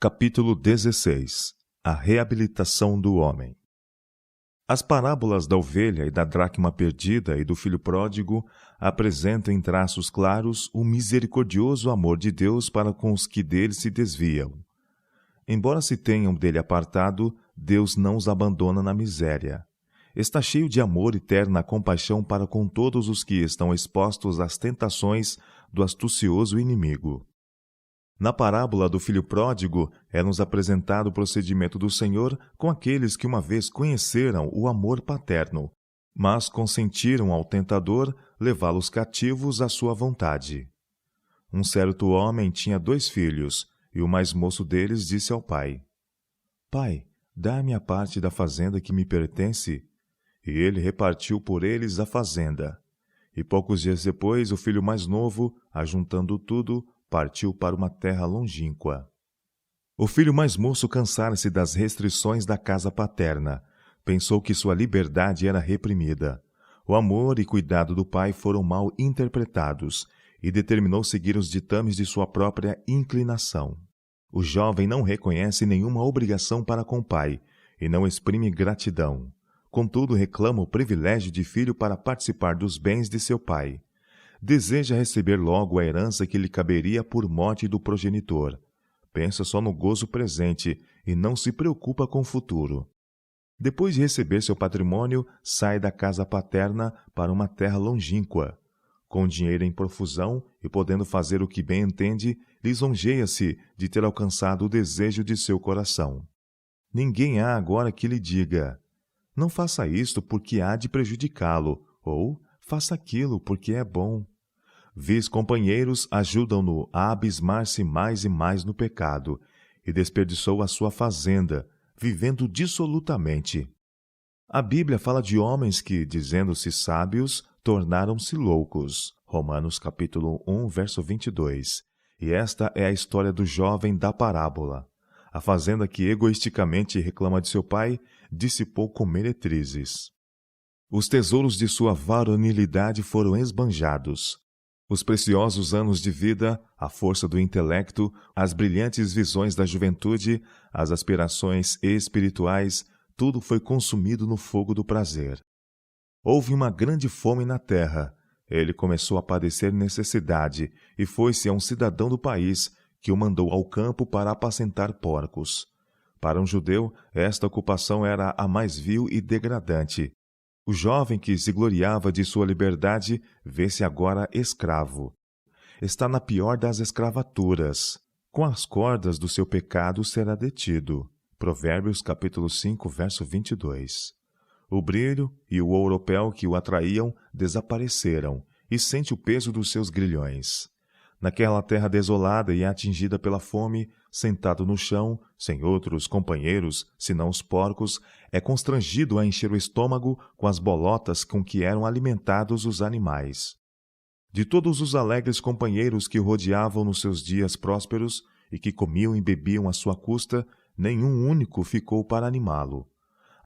Capítulo 16. A reabilitação do homem. As parábolas da ovelha e da dracma perdida e do filho pródigo apresentam em traços claros o misericordioso amor de Deus para com os que dele se desviam. Embora se tenham dele apartado, Deus não os abandona na miséria. Está cheio de amor e terna compaixão para com todos os que estão expostos às tentações do astucioso inimigo. Na parábola do filho pródigo, é-nos apresentado o procedimento do Senhor com aqueles que uma vez conheceram o amor paterno, mas consentiram ao tentador levá-los cativos à sua vontade. Um certo homem tinha 2 filhos, e o mais moço deles disse ao pai: Pai, dá-me a parte da fazenda que me pertence. E ele repartiu por eles a fazenda. E poucos dias depois, o filho mais novo, ajuntando tudo, partiu para uma terra longínqua. O filho mais moço cansara-se das restrições da casa paterna. Pensou que sua liberdade era reprimida. O amor e cuidado do pai foram mal interpretados e determinou seguir os ditames de sua própria inclinação. O jovem não reconhece nenhuma obrigação para com o pai e não exprime gratidão. Contudo, reclama o privilégio de filho para participar dos bens de seu pai. Deseja receber logo a herança que lhe caberia por morte do progenitor. Pensa só no gozo presente e não se preocupa com o futuro. Depois de receber seu patrimônio, sai da casa paterna para uma terra longínqua. Com dinheiro em profusão e podendo fazer o que bem entende, lisonjeia-se de ter alcançado o desejo de seu coração. Ninguém há agora que lhe diga: não faça isto porque há de prejudicá-lo, ou faça aquilo porque é bom. Vis companheiros ajudam-no a abismar-se mais e mais no pecado, e desperdiçou a sua fazenda, vivendo dissolutamente. A Bíblia fala de homens que, dizendo-se sábios, tornaram-se loucos. Romanos capítulo 1, verso 22. E esta é a história do jovem da parábola. A fazenda que egoisticamente reclama de seu pai dissipou com meretrizes. Os tesouros de sua varonilidade foram esbanjados. Os preciosos anos de vida, a força do intelecto, as brilhantes visões da juventude, as aspirações espirituais, tudo foi consumido no fogo do prazer. Houve uma grande fome na terra. Ele começou a padecer necessidade e foi-se a um cidadão do país, que o mandou ao campo para apacentar porcos. Para um judeu, esta ocupação era a mais vil e degradante. O jovem que se gloriava de sua liberdade vê-se agora escravo. Está na pior das escravaturas. Com as cordas do seu pecado será detido. Provérbios capítulo 5, verso 22. O brilho e o ouropel que o atraíam desapareceram e sente o peso dos seus grilhões. Naquela terra desolada e atingida pela fome, sentado no chão, sem outros companheiros, senão os porcos, é constrangido a encher o estômago com as bolotas com que eram alimentados os animais. De todos os alegres companheiros que o rodeavam nos seus dias prósperos e que comiam e bebiam à sua custa, nenhum único ficou para animá-lo.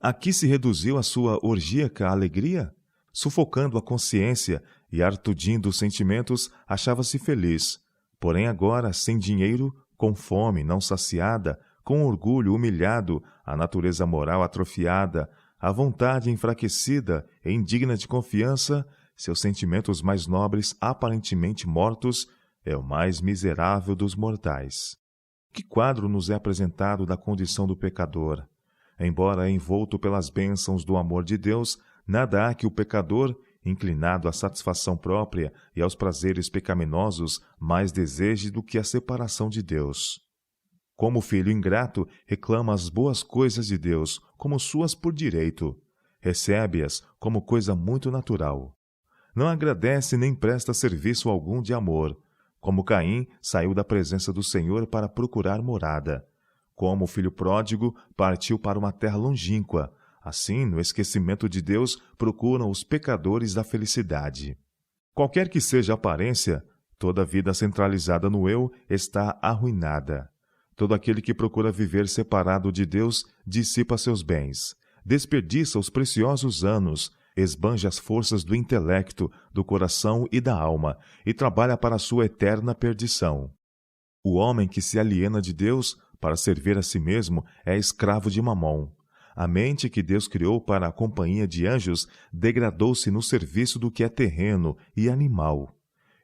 Aqui se reduziu a sua orgíaca alegria? Sufocando a consciência e artudindo os sentimentos, achava-se feliz. Porém agora, sem dinheiro, com fome não saciada, com orgulho humilhado, a natureza moral atrofiada, a vontade enfraquecida e indigna de confiança, seus sentimentos mais nobres aparentemente mortos, é o mais miserável dos mortais. Que quadro nos é apresentado da condição do pecador? Embora envolto pelas bênçãos do amor de Deus, nada há que o pecador, inclinado à satisfação própria e aos prazeres pecaminosos, mais deseje do que a separação de Deus. Como filho ingrato, reclama as boas coisas de Deus como suas por direito. Recebe-as como coisa muito natural. Não agradece nem presta serviço algum de amor. Como Caim, saiu da presença do Senhor para procurar morada. Como o filho pródigo, partiu para uma terra longínqua. Assim, no esquecimento de Deus, procuram os pecadores da felicidade. Qualquer que seja a aparência, toda vida centralizada no eu está arruinada. Todo aquele que procura viver separado de Deus dissipa seus bens, desperdiça os preciosos anos, esbanja as forças do intelecto, do coração e da alma, e trabalha para a sua eterna perdição. O homem que se aliena de Deus Para servir a si mesmo, é escravo de Mamom. A mente que Deus criou para a companhia de anjos degradou-se no serviço do que é terreno e animal.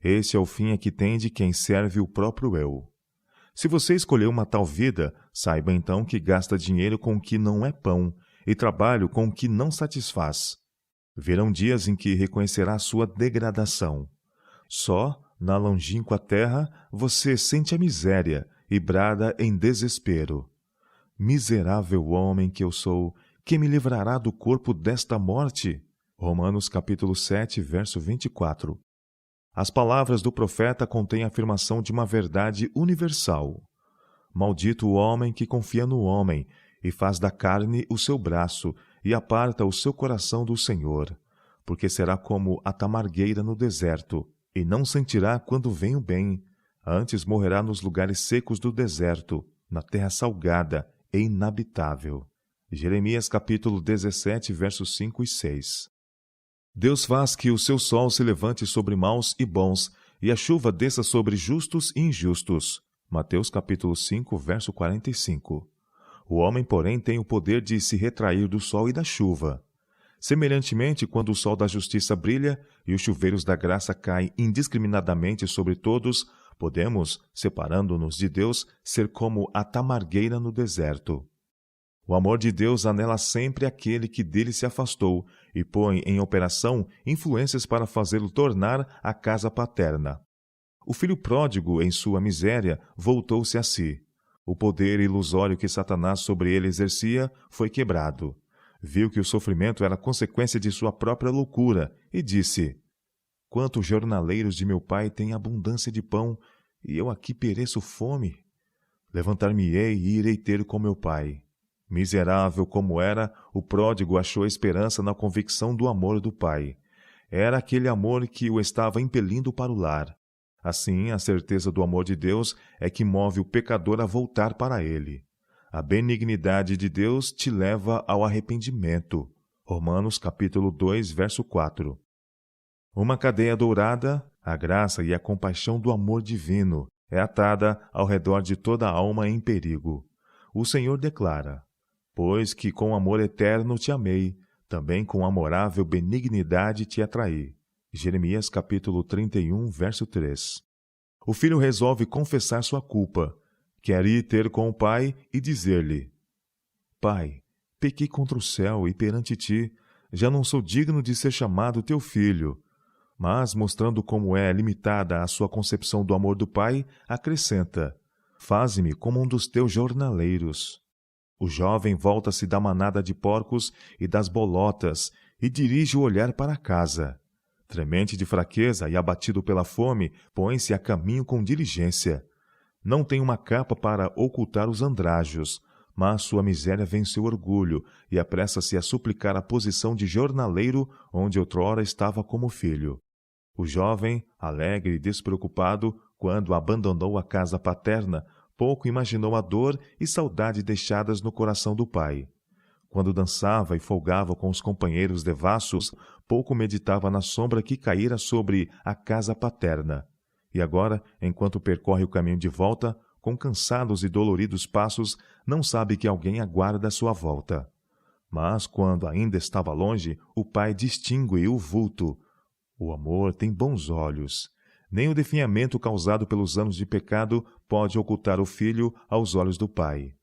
Este é o fim a que tende quem serve o próprio eu. Se você escolheu uma tal vida, saiba então que gasta dinheiro com o que não é pão e trabalho com o que não satisfaz. Virão dias em que reconhecerá sua degradação. Só, na longínqua terra, você sente a miséria e brada em desespero. Miserável homem que eu sou, quem me livrará do corpo desta morte? Romanos capítulo 7, verso 24. As palavras do profeta contêm a afirmação de uma verdade universal. Maldito o homem que confia no homem e faz da carne o seu braço e aparta o seu coração do Senhor, porque será como a tamargueira no deserto, e não sentirá quando vem o bem, antes morrerá nos lugares secos do deserto, na terra salgada e inabitável. Jeremias capítulo 17, versos 5 e 6. Deus faz que o seu sol se levante sobre maus e bons, e a chuva desça sobre justos e injustos. Mateus capítulo 5, verso 45. O homem, porém, tem o poder de se retrair do sol e da chuva. Semelhantemente, quando o sol da justiça brilha e os chuveiros da graça caem indiscriminadamente sobre todos, podemos, separando-nos de Deus, ser como a tamargueira no deserto. O amor de Deus anela sempre aquele que dele se afastou e põe em operação influências para fazê-lo tornar a casa paterna. O filho pródigo, em sua miséria, voltou-se a si. O poder ilusório que Satanás sobre ele exercia foi quebrado. Viu que o sofrimento era consequência de sua própria loucura e disse: Quantos jornaleiros de meu pai têm abundância de pão, e eu aqui pereço fome? Levantar-me-ei e irei ter com meu pai. Miserável como era, o pródigo achou esperança na convicção do amor do pai. Era aquele amor que o estava impelindo para o lar. Assim, a certeza do amor de Deus é que move o pecador a voltar para ele. A benignidade de Deus te leva ao arrependimento. Romanos capítulo 2, verso 4. Uma cadeia dourada, a graça e a compaixão do amor divino, é atada ao redor de toda a alma em perigo. O Senhor declara: Pois que com amor eterno te amei, também com amorável benignidade te atraí. Jeremias capítulo 31, verso 3. O filho resolve confessar sua culpa. Quer ir ter com o pai e dizer-lhe: Pai, pequei contra o céu e perante ti, já não sou digno de ser chamado teu filho. Mas, mostrando como é limitada a sua concepção do amor do pai, acrescenta: Faze-me como um dos teus jornaleiros. O jovem volta-se da manada de porcos e das bolotas e dirige o olhar para casa. Tremente de fraqueza e abatido pela fome, põe-se a caminho com diligência. Não tem uma capa para ocultar os andrajos, mas sua miséria vence o orgulho e apressa-se a suplicar a posição de jornaleiro onde outrora estava como filho. O jovem, alegre e despreocupado, quando abandonou a casa paterna, pouco imaginou a dor e saudade deixadas no coração do pai. Quando dançava e folgava com os companheiros devassos, pouco meditava na sombra que caíra sobre a casa paterna. E agora, enquanto percorre o caminho de volta, com cansados e doloridos passos, não sabe que alguém aguarda a sua volta. Mas, quando ainda estava longe, o pai distingue o vulto. O amor tem bons olhos. Nem o definhamento causado pelos anos de pecado pode ocultar o filho aos olhos do pai.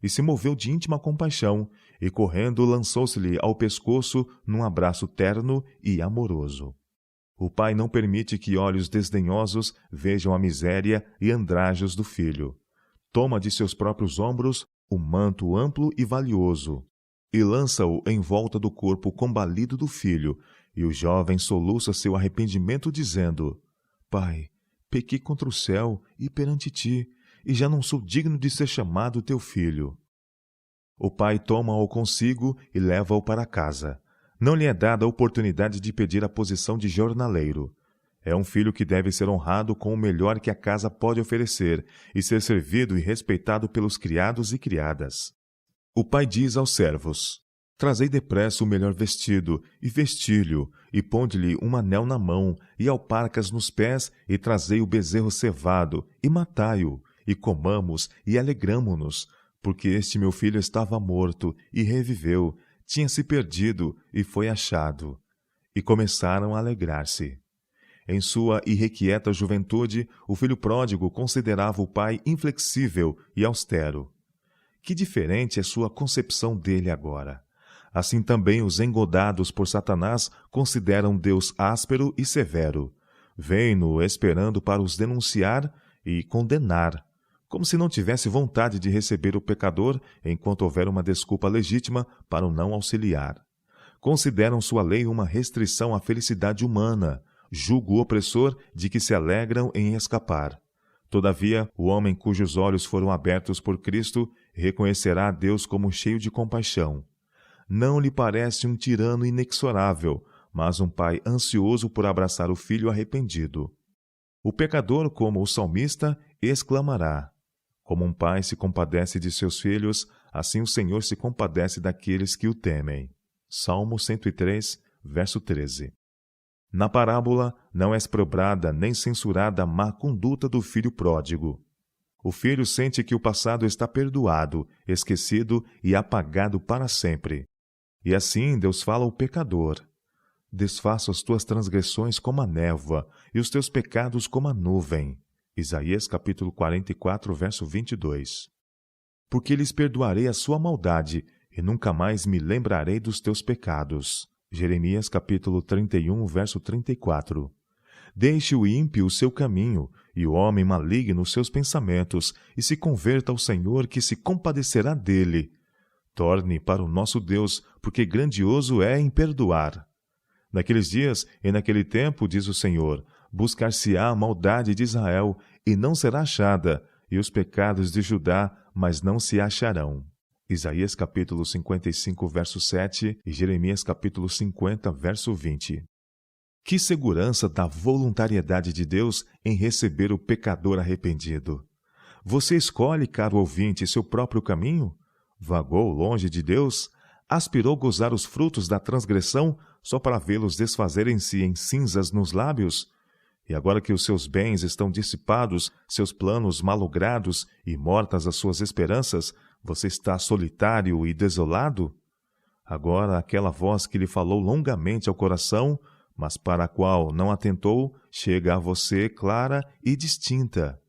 E se moveu de íntima compaixão, e correndo lançou-se-lhe ao pescoço num abraço terno e amoroso. O pai não permite que olhos desdenhosos vejam a miséria e andrajos do filho. Toma de seus próprios ombros o manto amplo e valioso, e lança-o em volta do corpo combalido do filho, e o jovem soluça seu arrependimento, dizendo: Pai, pequei contra o céu e perante ti, e já não sou digno de ser chamado teu filho. O pai toma-o consigo e leva-o para casa. Não lhe é dada a oportunidade de pedir a posição de jornaleiro. É um filho que deve ser honrado com o melhor que a casa pode oferecer e ser servido e respeitado pelos criados e criadas. O pai diz aos servos: Trazei depressa o melhor vestido, e vesti-lhe, e ponde-lhe um anel na mão, e alparcas nos pés, e trazei o bezerro cevado, e matai-o, e comamos e alegramo-nos, porque este meu filho estava morto e reviveu, tinha se perdido e foi achado. E começaram a alegrar-se. Em sua irrequieta juventude, o filho pródigo considerava o pai inflexível e austero. Que diferente é sua concepção dele agora. Assim também os engodados por Satanás consideram Deus áspero e severo. Vêm-no esperando para os denunciar e condenar, como se não tivesse vontade de receber o pecador enquanto houver uma desculpa legítima para o não auxiliar. Consideram sua lei uma restrição à felicidade humana, jugo opressor de que se alegram em escapar. Todavia, o homem cujos olhos foram abertos por Cristo reconhecerá a Deus como cheio de compaixão. Não lhe parece um tirano inexorável, mas um pai ansioso por abraçar o filho arrependido. O pecador, como o salmista, exclamará: como um pai se compadece de seus filhos, assim o Senhor se compadece daqueles que o temem. Salmo 103, verso 13. Na parábola, não é exprobrada nem censurada a má conduta do filho pródigo. O filho sente que o passado está perdoado, esquecido e apagado para sempre. E assim Deus fala ao pecador: desfaço as tuas transgressões como a névoa e os teus pecados como a nuvem. Isaías capítulo 44, verso 22. Porque lhes perdoarei a sua maldade e nunca mais me lembrarei dos teus pecados. Jeremias capítulo 31, verso 34. Deixe o ímpio o seu caminho, e o homem maligno os seus pensamentos, e se converta ao Senhor, que se compadecerá dele. Torne para o nosso Deus, porque grandioso é em perdoar. Naqueles dias e naquele tempo, diz o Senhor, buscar-se-á a maldade de Israel, e não será achada, e os pecados de Judá, mas não se acharão. Isaías capítulo 55, verso 7 e Jeremias capítulo 50, verso 20. Que segurança da voluntariedade de Deus em receber o pecador arrependido! Você escolhe, caro ouvinte, seu próprio caminho? Vagou longe de Deus? Aspirou gozar os frutos da transgressão só para vê-los desfazerem-se em cinzas nos lábios? E agora que os seus bens estão dissipados, seus planos malogrados e mortas as suas esperanças, você está solitário e desolado? Agora aquela voz que lhe falou longamente ao coração, mas para a qual não atentou, chega a você clara e distinta.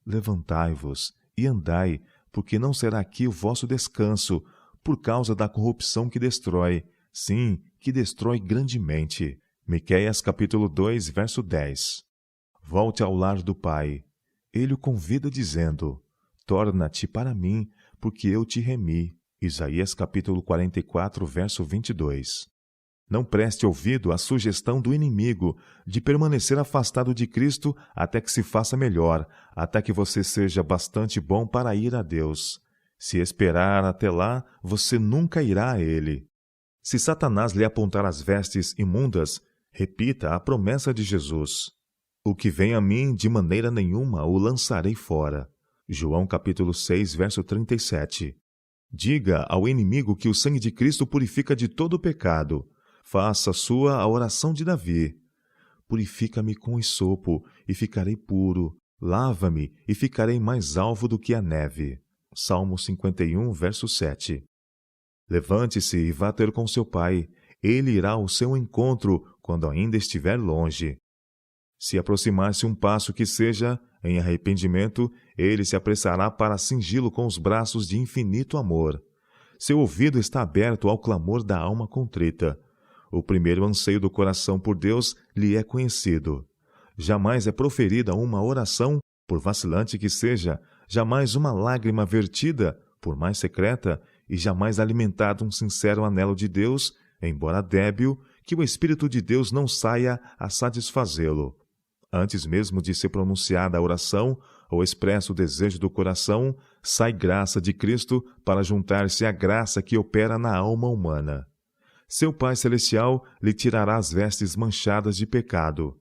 Levantai-vos e andai, porque não será aqui o vosso descanso, por causa da corrupção que destrói, sim, que destrói grandemente. Miqueias capítulo 2, verso 10. Volte ao lar do Pai. Ele o convida dizendo: torna-te para mim, porque eu te remi. Isaías capítulo 44, verso 22. Não preste ouvido à sugestão do inimigo de permanecer afastado de Cristo até que se faça melhor, até que você seja bastante bom para ir a Deus. Se esperar até lá, você nunca irá a Ele. Se Satanás lhe apontar as vestes imundas, repita a promessa de Jesus: o que vem a mim, de maneira nenhuma o lançarei fora. João capítulo 6, verso 37. Diga ao inimigo que o sangue de Cristo purifica de todo o pecado. Faça sua a oração de Davi: purifica-me com esopo, e ficarei puro. Lava-me, e ficarei mais alvo do que a neve. Salmo 51, verso 7. Levante-se e vá ter com seu pai. Ele irá ao seu encontro quando ainda estiver longe. Se aproximar-se um passo que seja, em arrependimento, ele se apressará para cingi-lo com os braços de infinito amor. Seu ouvido está aberto ao clamor da alma contrita. O primeiro anseio do coração por Deus lhe é conhecido. Jamais é proferida uma oração, por vacilante que seja, jamais uma lágrima vertida, por mais secreta, e jamais alimentado um sincero anelo de Deus, embora débil, que o Espírito de Deus não saia a satisfazê-lo. Antes mesmo de ser pronunciada a oração, ou expresso o desejo do coração, sai graça de Cristo para juntar-se à graça que opera na alma humana. Seu Pai Celestial lhe tirará as vestes manchadas de pecado.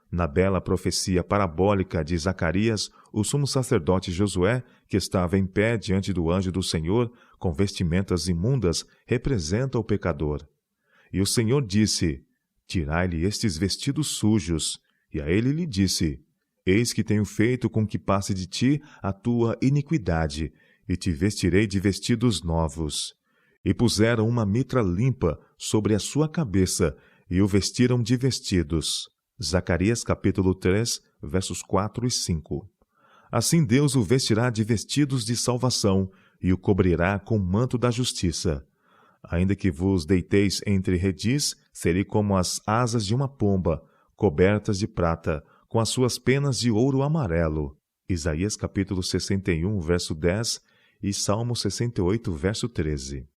Na bela profecia parabólica de Zacarias, o sumo sacerdote Josué, que estava em pé diante do anjo do Senhor, com vestimentas imundas, representa o pecador. E o Senhor disse: tirai-lhe estes vestidos sujos. E a ele lhe disse: Eis que tenho feito com que passe de ti a tua iniquidade, e te vestirei de vestidos novos. E puseram uma mitra limpa sobre a sua cabeça, e o vestiram de vestidos. Zacarias capítulo 3, versos 4 e 5. Assim Deus o vestirá de vestidos de salvação, e o cobrirá com o manto da justiça. Ainda que vos deiteis entre redis, serei como as asas de uma pomba, cobertas de prata, com as suas penas de ouro amarelo. Isaías capítulo 61, verso 10 e Salmo 68, verso 13.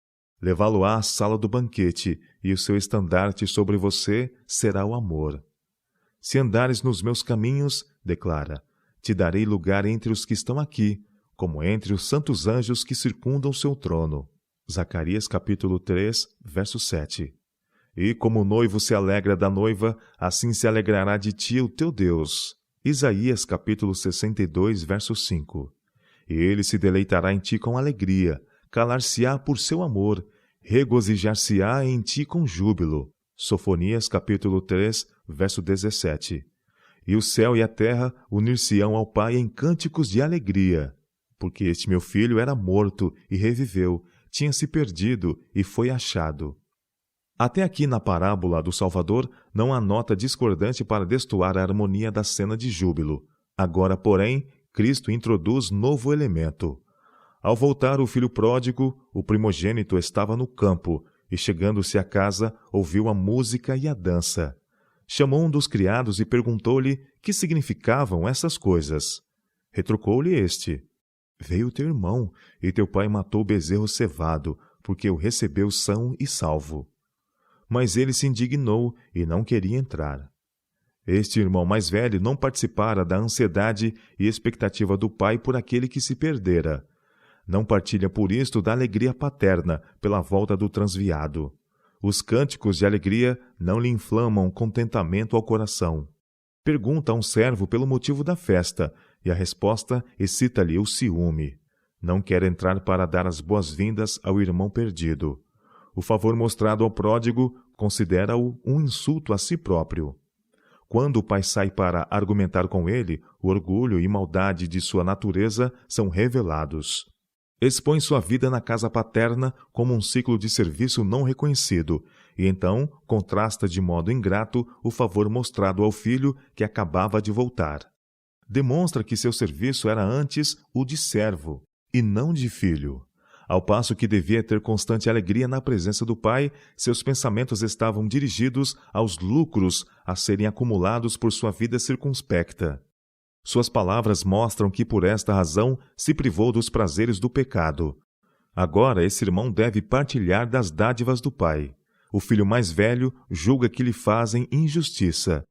Levá-lo-á à sala do banquete, e o seu estandarte sobre você será o amor. Se andares nos meus caminhos, declara, te darei lugar entre os que estão aqui, como entre os santos anjos que circundam seu trono. Zacarias capítulo 3, verso 7. E como o noivo se alegra da noiva, assim se alegrará de ti o teu Deus. Isaías capítulo 62, verso 5. E ele se deleitará em ti com alegria, calar-se-á por seu amor, regozijar-se-á em ti com júbilo. Sofonias capítulo 3, verso 17. E o céu e a terra unir-se-ão ao Pai em cânticos de alegria, porque este meu filho era morto e reviveu, tinha se perdido e foi achado. Até aqui na parábola do Salvador não há nota discordante para destoar a harmonia da cena de júbilo. Agora, porém, Cristo introduz novo elemento. Ao voltar o filho pródigo, o primogênito estava no campo, e chegando-se à casa, ouviu a música e a dança. Chamou um dos criados e perguntou-lhe que significavam essas coisas. Retrucou-lhe este: Veio teu irmão, e teu pai matou o bezerro cevado, porque o recebeu são e salvo. Mas ele se indignou e não queria entrar. Este irmão mais velho não participara da ansiedade e expectativa do pai por aquele que se perdera. Não partilha por isto da alegria paterna pela volta do transviado. Os cânticos de alegria não lhe inflamam contentamento ao coração. Pergunta a um servo pelo motivo da festa, e a resposta excita-lhe o ciúme. Não quer entrar para dar as boas-vindas ao irmão perdido. O favor mostrado ao pródigo considera-o um insulto a si próprio. Quando o pai sai para argumentar com ele, o orgulho e maldade de sua natureza são revelados. Expõe sua vida na casa paterna como um ciclo de serviço não reconhecido, e então contrasta de modo ingrato o favor mostrado ao filho que acabava de voltar. Demonstra que seu serviço era antes o de servo, e não de filho. Ao passo que devia ter constante alegria na presença do pai, seus pensamentos estavam dirigidos aos lucros a serem acumulados por sua vida circunspecta. Suas palavras mostram que por esta razão se privou dos prazeres do pecado. Agora esse irmão deve partilhar das dádivas do pai. O filho mais velho julga que lhe fazem injustiça.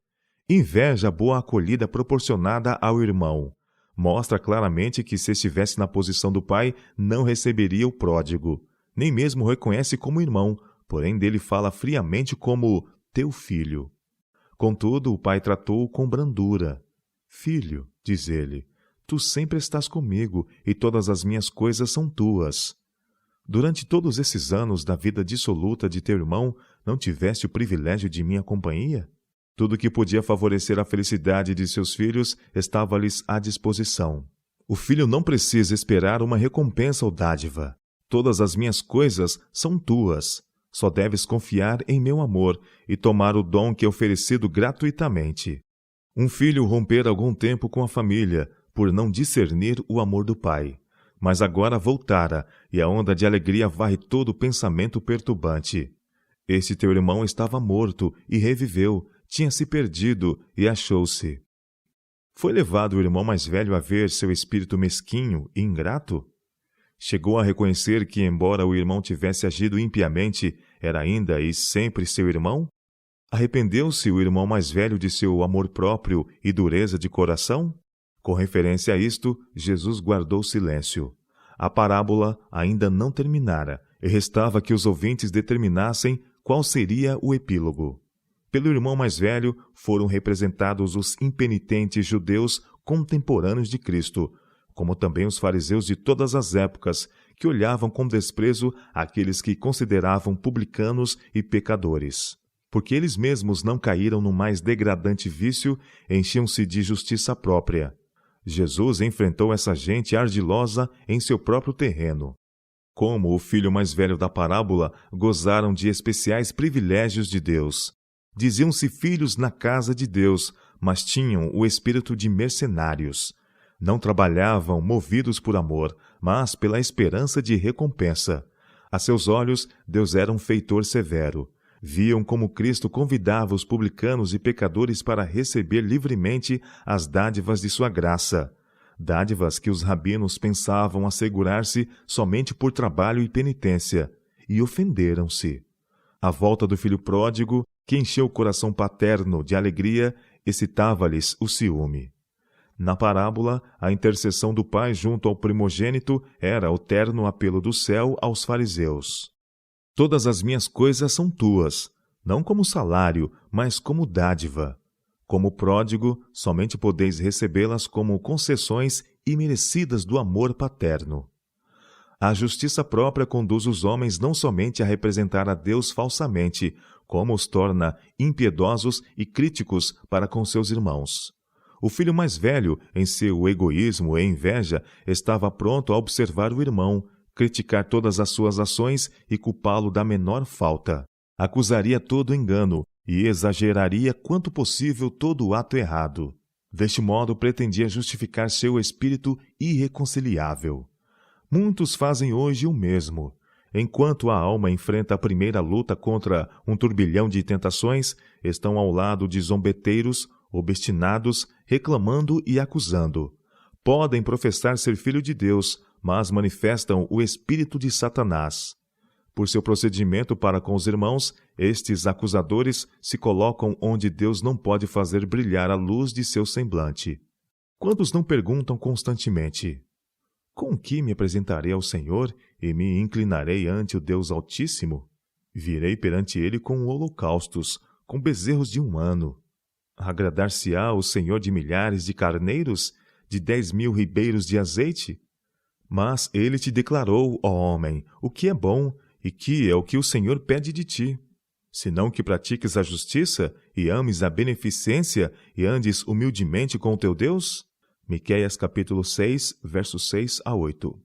Inveja a boa acolhida proporcionada ao irmão. Mostra claramente que se estivesse na posição do pai, não receberia o pródigo. Nem mesmo o reconhece como irmão, porém dele fala friamente como teu filho. Contudo, o pai tratou-o com brandura. Filho, diz ele, tu sempre estás comigo e todas as minhas coisas são tuas. Durante todos esses anos da vida dissoluta de teu irmão, não tiveste o privilégio de minha companhia? Tudo que podia favorecer a felicidade de seus filhos estava-lhes à disposição. O filho não precisa esperar uma recompensa ou dádiva. Todas as minhas coisas são tuas. Só deves confiar em meu amor e tomar o dom que é oferecido gratuitamente. Um filho rompera algum tempo com a família, por não discernir o amor do pai. Mas agora voltara, e a onda de alegria varre todo o pensamento perturbante. Este teu irmão estava morto e reviveu, tinha se perdido e achou-se. Foi levado o irmão mais velho a ver seu espírito mesquinho e ingrato? Chegou a reconhecer que, embora o irmão tivesse agido impiamente, era ainda e sempre seu irmão? Arrependeu-se o irmão mais velho de seu amor próprio e dureza de coração? Com referência a isto, Jesus guardou silêncio. A parábola ainda não terminara, e restava que os ouvintes determinassem qual seria o epílogo. Pelo irmão mais velho foram representados os impenitentes judeus contemporâneos de Cristo, como também os fariseus de todas as épocas, que olhavam com desprezo aqueles que consideravam publicanos e pecadores. Porque eles mesmos não caíram no mais degradante vício, enchiam-se de justiça própria. Jesus enfrentou essa gente ardilosa em seu próprio terreno. Como o filho mais velho da parábola, gozaram de especiais privilégios de Deus. Diziam-se filhos na casa de Deus, mas tinham o espírito de mercenários. Não trabalhavam movidos por amor, mas pela esperança de recompensa. A seus olhos, Deus era um feitor severo. Viam como Cristo convidava os publicanos e pecadores para receber livremente as dádivas de sua graça. Dádivas que os rabinos pensavam assegurar-se somente por trabalho e penitência, e ofenderam-se. A volta do filho pródigo, que encheu o coração paterno de alegria, excitava-lhes o ciúme. Na parábola, a intercessão do pai junto ao primogênito era o terno apelo do céu aos fariseus. Todas as minhas coisas são tuas, não como salário, mas como dádiva. Como pródigo, somente podeis recebê-las como concessões imerecidas do amor paterno. A justiça própria conduz os homens não somente a representar a Deus falsamente, como os torna impiedosos e críticos para com seus irmãos. O filho mais velho, em seu egoísmo e inveja, estava pronto a observar o irmão, criticar todas as suas ações e culpá-lo da menor falta. Acusaria todo engano e exageraria quanto possível todo o ato errado. Deste modo, pretendia justificar seu espírito irreconciliável. Muitos fazem hoje o mesmo. Enquanto a alma enfrenta a primeira luta contra um turbilhão de tentações, estão ao lado de zombeteiros, obstinados, reclamando e acusando. Podem professar ser filho de Deus, mas manifestam o espírito de Satanás. Por seu procedimento para com os irmãos, estes acusadores se colocam onde Deus não pode fazer brilhar a luz de seu semblante. Quantos não perguntam constantemente: com que me apresentarei ao Senhor e me inclinarei ante o Deus Altíssimo? Virei perante ele com holocaustos, com bezerros de 1 ano. Agradar-se-á o Senhor de milhares de carneiros, de 10.000 ribeiros de azeite? Mas ele te declarou, ó homem, o que é bom e que é o que o Senhor pede de ti, senão que pratiques a justiça e ames a beneficência e andes humildemente com o teu Deus? Miqueias capítulo 6, versos 6 a 8.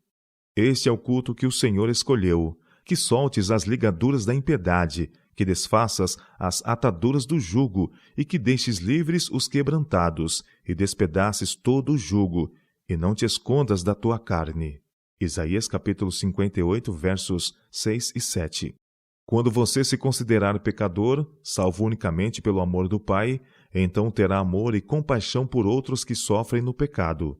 Este é o culto que o Senhor escolheu, que soltes as ligaduras da impiedade, que desfaças as ataduras do jugo e que deixes livres os quebrantados e despedaces todo o jugo e não te escondas da tua carne. Isaías capítulo 58, versos 6 e 7. Quando você se considerar pecador, salvo unicamente pelo amor do Pai, então terá amor e compaixão por outros que sofrem no pecado.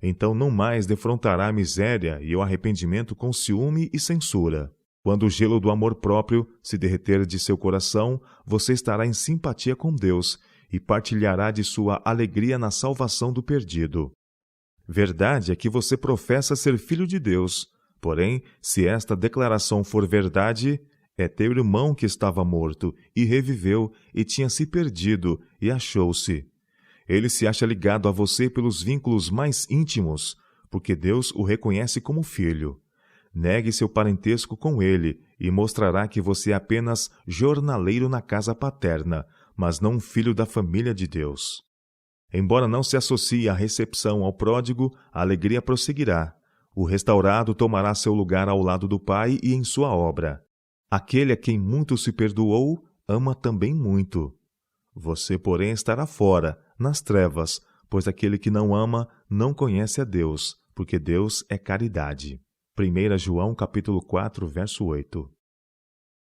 Então não mais defrontará a miséria e o arrependimento com ciúme e censura. Quando o gelo do amor próprio se derreter de seu coração, você estará em simpatia com Deus e partilhará de sua alegria na salvação do perdido. Verdade é que você professa ser filho de Deus, porém, se esta declaração for verdade, é teu irmão que estava morto e reviveu e tinha se perdido e achou-se. Ele se acha ligado a você pelos vínculos mais íntimos, porque Deus o reconhece como filho. Negue seu parentesco com ele e mostrará que você é apenas jornaleiro na casa paterna, mas não filho da família de Deus. Embora não se associe à recepção ao pródigo, a alegria prosseguirá. O restaurado tomará seu lugar ao lado do Pai e em sua obra. Aquele a quem muito se perdoou, ama também muito. Você, porém, estará fora, nas trevas, pois aquele que não ama não conhece a Deus, porque Deus é caridade. 1 João capítulo 4, verso 8.